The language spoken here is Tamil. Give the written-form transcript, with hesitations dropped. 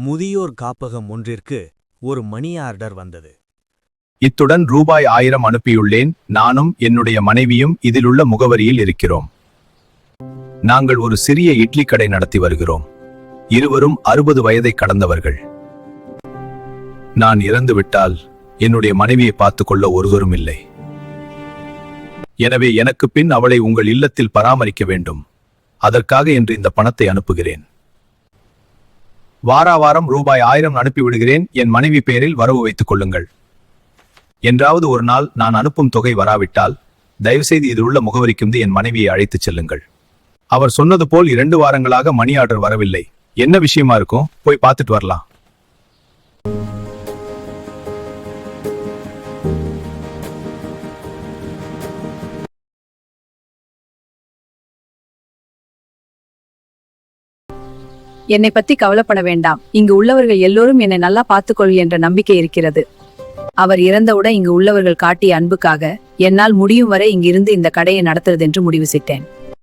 முதியோர் காப்பகம் ஒன்றிற்கு ஒரு மணி ஆர்டர் வந்தது. இத்துடன் ரூபாய் 1000 அனுப்பியுள்ளேன். நானும் என்னுடைய மனைவியும் இதிலுள்ள முகவரியில் இருக்கிறோம். நாங்கள் ஒரு சிறிய இட்லி கடை நடத்தி வருகிறோம். இருவரும் 60 வயதை கடந்தவர்கள். நான் இறந்துவிட்டால் என்னுடைய மனைவியை பார்த்துக் கொள்ள ஒருவரும் இல்லை. எனவே எனக்கு பின் அவளை உங்கள் இல்லத்தில் பராமரிக்க வேண்டும். அதற்காக என்று இந்த பணத்தை அனுப்புகிறேன். வாராவாரம் ரூபாய் 1000 அனுப்பிவிடுகிறேன். என் மனைவி பெயரில் வரவு வைத்துக் கொள்ளுங்கள். என்றாவது ஒரு நாள் நான் அனுப்பும் தொகை வராவிட்டால் தயவுசெய்து இதிலுள்ள முகவரிக்கு என் மனைவியை அழைத்துச் செல்லுங்கள். அவர் சொன்னது போல் 2 வாரங்களாக மணி ஆர்டர் வரவில்லை. என்ன விஷயமா இருக்கும்? போய் பார்த்துட்டு வரலாம். என்னை பத்தி கவலைப்பட வேண்டாம். இங்கு உள்ளவர்கள் எல்லோரும் என்னை நல்லா பார்த்துக்கொள் என்ற நம்பிக்கை இருக்கிறது. அவர் இறந்தவுடன் இங்கு உள்ளவர்கள் காட்டிய அன்புக்காக என்னால் முடியும் வரை இங்கிருந்து இந்த கடையை நடத்துறது என்று முடிவு செய்தேன்.